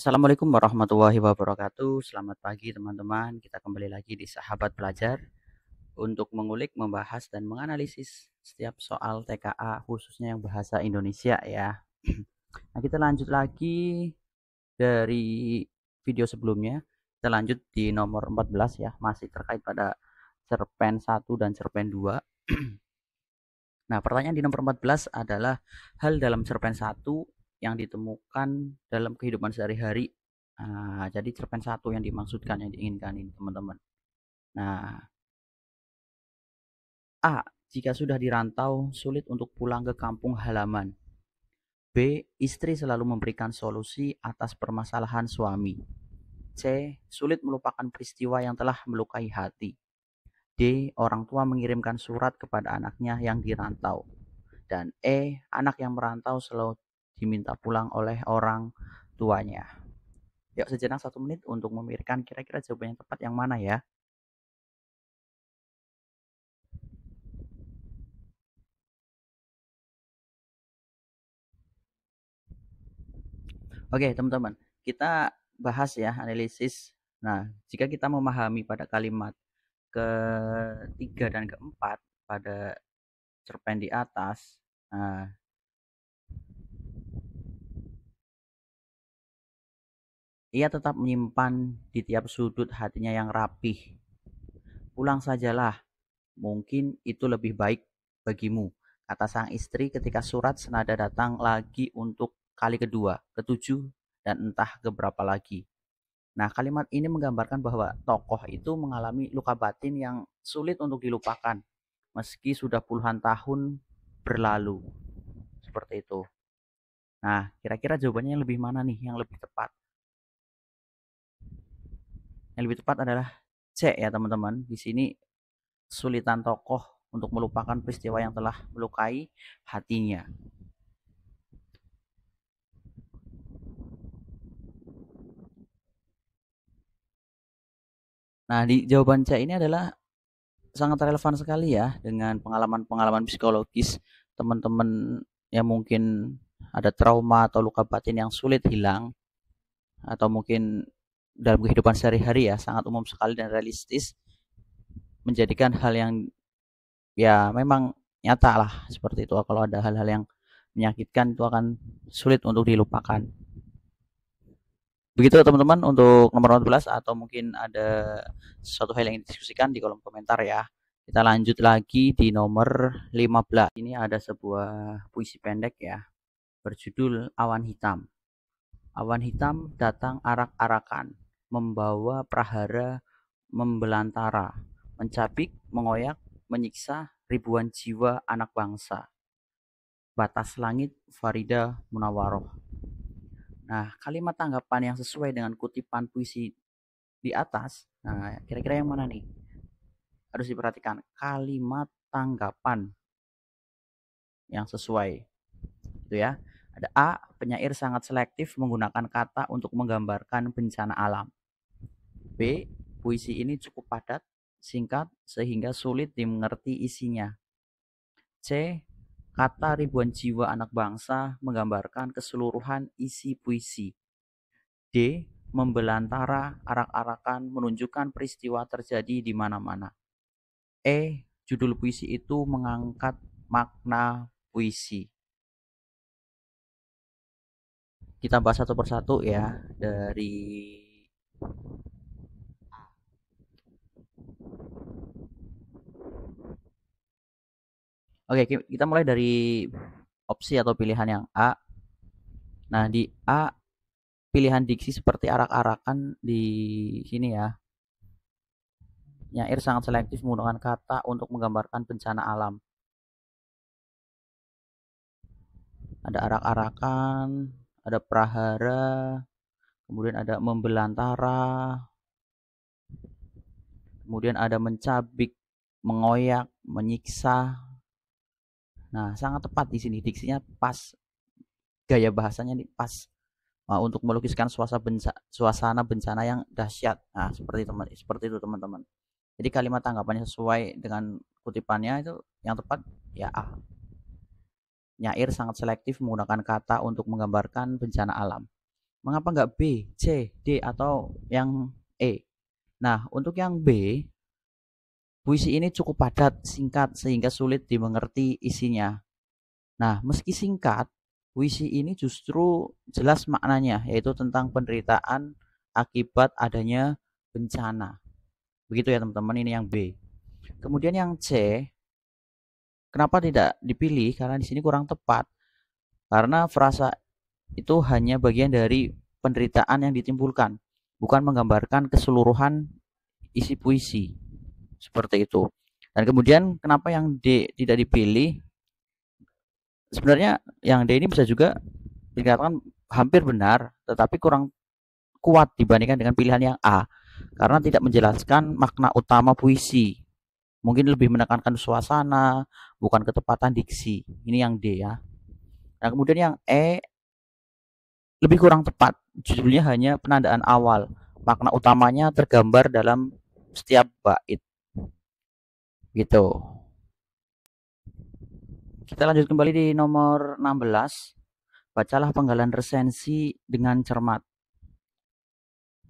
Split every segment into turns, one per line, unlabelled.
Assalamualaikum warahmatullahi wabarakatuh. Selamat pagi teman-teman. Kita kembali lagi di Sahabat Belajar untuk mengulik, membahas, dan menganalisis setiap soal TKA khususnya yang bahasa Indonesia ya. Nah, kita lanjut lagi dari video sebelumnya. Kita lanjut di nomor 14 ya, masih terkait pada cerpen 1 dan cerpen 2. Nah, pertanyaan di nomor 14 adalah hal dalam cerpen 1 yang ditemukan dalam kehidupan sehari-hari. Nah, jadi cerpen 1 yang dimaksudkan, yang diinginkan ini teman-teman. Nah, A. Jika sudah dirantau, sulit untuk pulang ke kampung halaman. B. Istri selalu memberikan solusi atas permasalahan suami. C. Sulit melupakan peristiwa yang telah melukai hati. D. Orang tua mengirimkan surat kepada anaknya yang dirantau. Dan E. Anak yang merantau selalu diminta pulang oleh orang tuanya. Yuk sejenak 1 menit untuk memikirkan kira-kira jawaban yang tepat yang mana ya. Oke teman-teman, kita bahas ya analisis. Nah, jika kita memahami pada kalimat ketiga dan keempat pada cerpen di atas, nah, ia tetap menyimpan di tiap sudut hatinya yang rapih. Pulang sajalah, mungkin itu lebih baik bagimu, kata sang istri ketika surat senada datang lagi untuk kali kedua, ketujuh, dan entah keberapa lagi. Nah, kalimat ini menggambarkan bahwa tokoh itu mengalami luka batin yang sulit untuk dilupakan, meski sudah puluhan tahun berlalu. Seperti itu. Nah, kira-kira jawabannya yang lebih mana nih, yang lebih tepat? Yang lebih tepat adalah C ya teman-teman. Di sini kesulitan tokoh untuk melupakan peristiwa yang telah melukai hatinya. Nah, di jawaban C ini adalah sangat relevan sekali ya dengan pengalaman-pengalaman psikologis teman-teman yang mungkin ada trauma atau luka batin yang sulit hilang atau mungkin dalam kehidupan sehari-hari ya sangat umum sekali dan realistis menjadikan hal yang ya memang nyata lah seperti itu. Kalau ada hal-hal yang menyakitkan itu akan sulit untuk dilupakan. Begitu teman-teman untuk nomor 14 atau mungkin ada sesuatu hal yang didiskusikan di kolom komentar ya. Kita lanjut lagi di nomor 15. Ini ada sebuah puisi pendek ya berjudul Awan Hitam. Awan hitam datang arak-arakan, membawa prahara membelantara, mencabik, mengoyak, menyiksa ribuan jiwa anak bangsa. Batas langit Farida Munawaroh. Nah, kalimat tanggapan yang sesuai dengan kutipan puisi di atas, nah kira-kira yang mana nih? Harus diperhatikan kalimat tanggapan yang sesuai. Itu ya. Ada A, penyair sangat selektif menggunakan kata untuk menggambarkan bencana alam. B, puisi ini cukup padat, singkat, sehingga sulit dimengerti isinya. C, kata ribuan jiwa anak bangsa menggambarkan keseluruhan isi puisi. D, membelantara arak-arakan menunjukkan peristiwa terjadi di mana-mana. E, judul puisi itu mengangkat makna puisi. Kita bahas satu persatu ya dari Oke, kita mulai dari opsi atau pilihan yang A. Nah, di A pilihan diksi seperti arak-arakan di sini ya. Nyair sangat selektif menggunakan kata untuk menggambarkan bencana alam. Ada arak-arakan, ada prahara, kemudian ada membelantara, kemudian ada mencabik, mengoyak, menyiksa. Nah, sangat tepat di sini diksinya pas, gaya bahasanya nih pas. Nah, untuk melukiskan suasana bencana yang dahsyat. Nah, seperti itu teman-teman. Jadi kalimat tanggapannya sesuai dengan kutipannya itu yang tepat ya A. Nyair sangat selektif menggunakan kata untuk menggambarkan bencana alam. Mengapa nggak B, C, D, atau yang E? Nah, untuk yang B, puisi ini cukup padat, singkat, sehingga sulit dimengerti isinya. Nah, meski singkat, puisi ini justru jelas maknanya, yaitu tentang penderitaan akibat adanya bencana. Begitu ya teman-teman, ini yang B. Kemudian yang C, kenapa tidak dipilih? Karena di sini kurang tepat. Karena frasa itu hanya bagian dari penderitaan yang ditimbulkan, bukan menggambarkan keseluruhan isi puisi. Seperti itu. Dan kemudian kenapa yang D tidak dipilih? Sebenarnya yang D ini bisa juga dikatakan hampir benar, tetapi kurang kuat dibandingkan dengan pilihan yang A, karena tidak menjelaskan makna utama puisi. Mungkin lebih menekankan suasana, bukan ketepatan diksi. Ini yang D ya. Nah, kemudian yang E lebih kurang tepat. Judulnya hanya penandaan awal. Makna utamanya tergambar dalam setiap bait. Gitu. Kita lanjut kembali di nomor 16. Bacalah penggalan resensi dengan cermat.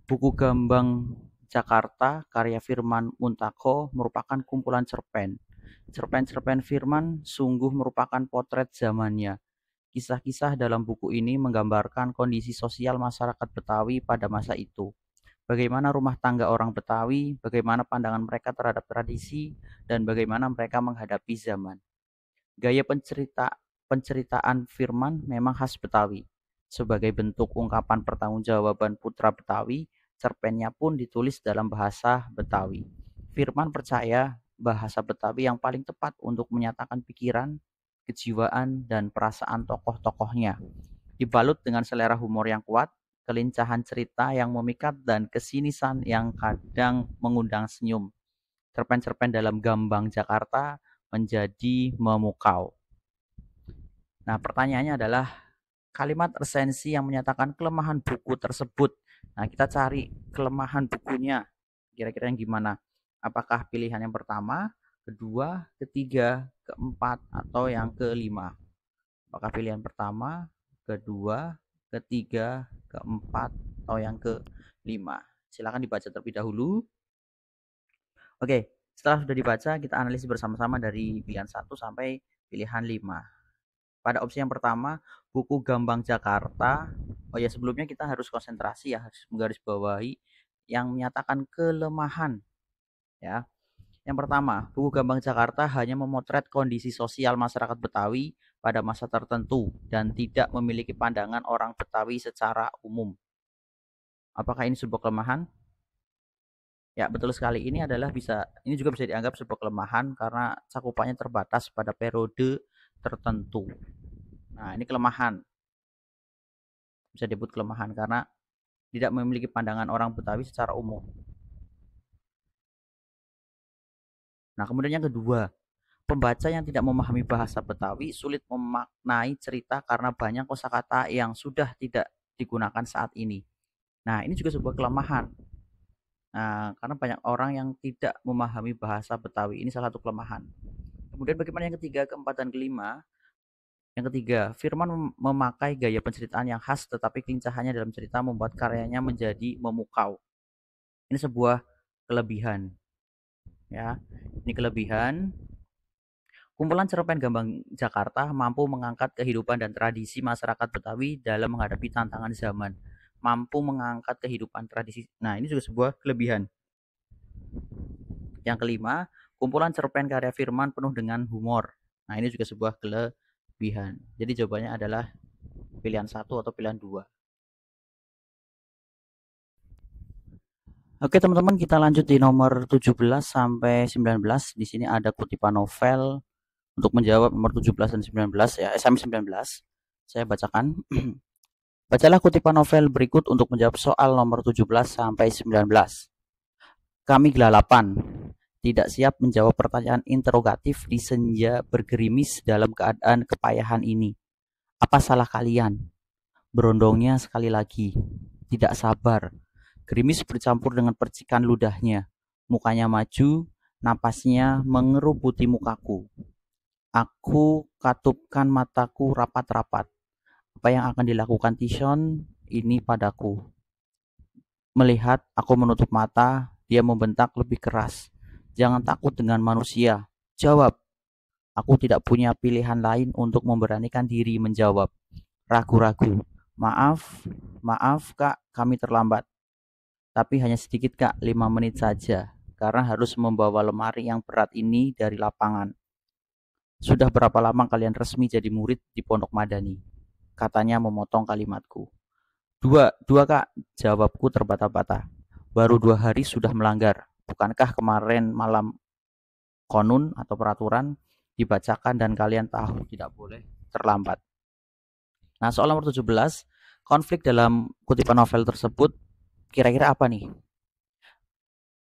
Buku Gambang Jakarta karya Firman Muntako merupakan kumpulan cerpen. Cerpen-cerpen Firman sungguh merupakan potret zamannya. Kisah-kisah dalam buku ini menggambarkan kondisi sosial masyarakat Betawi pada masa itu. Bagaimana rumah tangga orang Betawi, bagaimana pandangan mereka terhadap tradisi, dan bagaimana mereka menghadapi zaman. Gaya penceritaan Firman memang khas Betawi. Sebagai bentuk ungkapan pertanggungjawaban putra Betawi, cerpennya pun ditulis dalam bahasa Betawi. Firman percaya bahasa Betawi yang paling tepat untuk menyatakan pikiran, kejiwaan, dan perasaan tokoh-tokohnya. Dibalut dengan selera humor yang kuat, kelincahan cerita yang memikat, dan kesinisan yang kadang mengundang senyum. Cerpen-cerpen dalam Gambang Jakarta menjadi memukau. Nah, pertanyaannya adalah kalimat resensi yang menyatakan kelemahan buku tersebut. Nah, kita cari kelemahan bukunya. Kira-kira yang gimana? Apakah pilihan yang pertama, kedua, ketiga, keempat, atau yang kelima? Apakah pilihan pertama, kedua, ketiga, keempat, atau yang kelima? Silakan dibaca terlebih dahulu. Oke, setelah sudah dibaca, kita analisis bersama-sama dari pilihan 1 sampai pilihan 5. Pada opsi yang pertama, buku Gambang Jakarta. Oh ya, sebelumnya kita harus konsentrasi ya, harus menggarisbawahi yang menyatakan kelemahan ya. Yang pertama, buku Gambang Jakarta hanya memotret kondisi sosial masyarakat Betawi pada masa tertentu dan tidak memiliki pandangan orang Betawi secara umum. Apakah ini sebuah kelemahan? Ya, betul sekali. Ini juga bisa dianggap sebuah kelemahan karena cakupannya terbatas pada periode tertentu. Nah, ini kelemahan. Bisa disebut kelemahan karena tidak memiliki pandangan orang Betawi secara umum. Nah, kemudian yang kedua, pembaca yang tidak memahami bahasa Betawi sulit memaknai cerita karena banyak kosakata yang sudah tidak digunakan saat ini. Nah, ini juga sebuah kelemahan. Nah, karena banyak orang yang tidak memahami bahasa Betawi. Ini salah satu kelemahan. Kemudian bagaimana yang ketiga, keempat, dan kelima? Yang ketiga, Firman memakai gaya penceritaan yang khas tetapi kelincahannya dalam cerita membuat karyanya menjadi memukau. Ini sebuah kelebihan. Ya, ini kelebihan. Kumpulan cerpen Gambang Jakarta mampu mengangkat kehidupan dan tradisi masyarakat Betawi dalam menghadapi tantangan zaman. Mampu mengangkat kehidupan tradisi. Nah, ini juga sebuah kelebihan. Yang kelima, kumpulan cerpen karya Firman penuh dengan humor. Nah, ini juga sebuah kelebihan. Jadi jawabannya adalah pilihan 1 atau pilihan 2. Oke, teman-teman, kita lanjut di nomor 17 sampai 19. Di sini ada kutipan novel untuk menjawab nomor 17 dan 19 ya, sampai 19. Saya bacakan. Bacalah kutipan novel berikut untuk menjawab soal nomor 17 sampai 19. Kami gelalapan, tidak siap menjawab pertanyaan interrogatif di senja bergerimis dalam keadaan kepayahan ini. Apa salah kalian? Berondongnya sekali lagi. Tidak sabar. Gerimis bercampur dengan percikan ludahnya. Mukanya maju, napasnya mengerubuti mukaku. Aku katupkan mataku rapat-rapat. Apa yang akan dilakukan Tishon? ini padaku. Melihat aku menutup mata, dia membentak lebih keras. Jangan takut dengan manusia. Jawab. Aku tidak punya pilihan lain untuk memberanikan diri menjawab. Ragu-ragu. Maaf, maaf kak, kami terlambat. Tapi hanya sedikit kak, 5 menit saja. Karena harus membawa lemari yang berat ini dari lapangan. Sudah berapa lama kalian resmi jadi murid di Pondok Madani? Katanya memotong kalimatku. Dua kak, jawabku terbata-bata. Baru 2 hari sudah melanggar. Bukankah kemarin malam konun atau peraturan dibacakan dan kalian tahu tidak boleh terlambat. Nah, soal nomor 17, konflik dalam kutipan novel tersebut kira-kira apa nih?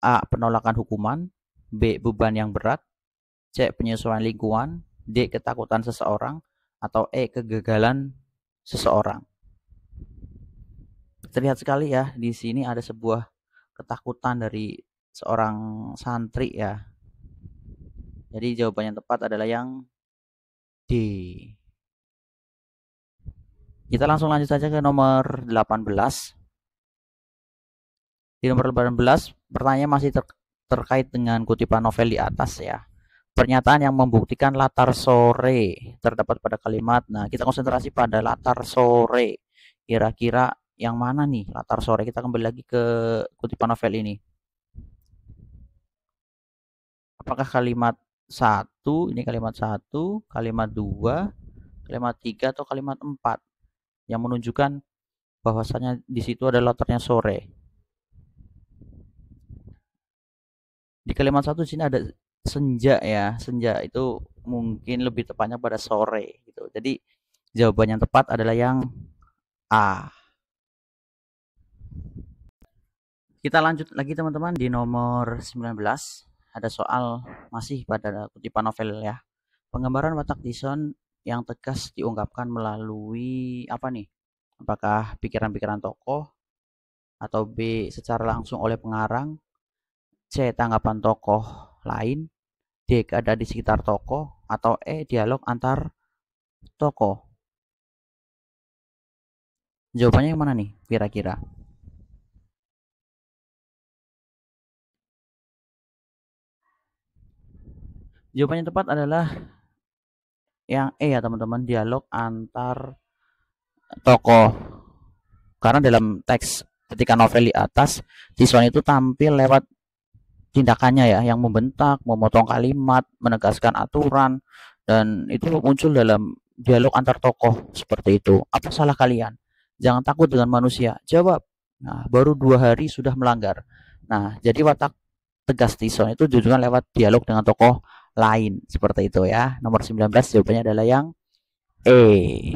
A. Penolakan hukuman, B. Beban yang berat, C. Penyesuaian lingkungan, D. Ketakutan seseorang, atau E. Kegagalan seseorang. Terlihat sekali ya, di sini ada sebuah ketakutan dari seorang santri ya. Jadi jawaban yang tepat adalah yang D. Kita langsung lanjut saja ke nomor 18. Di nomor 18, pertanyaan masih terkait dengan kutipan novel di atas ya. Pernyataan yang membuktikan latar sore terdapat pada kalimat. Nah, kita konsentrasi pada latar sore. Kira-kira yang mana nih latar sore? Kita kembali lagi ke kutipan novel ini. Apakah kalimat 1, ini kalimat 1, kalimat 2, kalimat 3, atau kalimat 4 yang menunjukkan bahwasanya di situ ada latarnya sore. Di kalimat 1 di sini ada senja ya. Senja itu mungkin lebih tepatnya pada sore gitu. Jadi jawaban yang tepat adalah yang A. Kita lanjut lagi teman-teman di nomor 19. Ada soal masih pada kutipan novel ya. Penggambaran watak Tyson yang tegas diungkapkan melalui apa nih? Apakah pikiran-pikiran tokoh, atau B. secara langsung oleh pengarang, C. tanggapan tokoh lain, D. keadaan di sekitar tokoh, atau E. dialog antar tokoh. Jawabannya yang mana nih kira-kira? Jawabannya yang tepat adalah yang E ya teman-teman, dialog antar tokoh. Karena dalam teks ketika novel di atas, Tyson itu tampil lewat tindakannya ya, yang membentak, memotong kalimat, menegaskan aturan, dan itu muncul dalam dialog antar tokoh seperti itu. Apa salah kalian? Jangan takut dengan manusia. Jawab. Nah, baru 2 hari sudah melanggar. Nah, jadi watak tegas Tyson itu ditunjukkan lewat dialog dengan tokoh lain seperti itu ya. Nomor 19 jawabannya adalah yang E.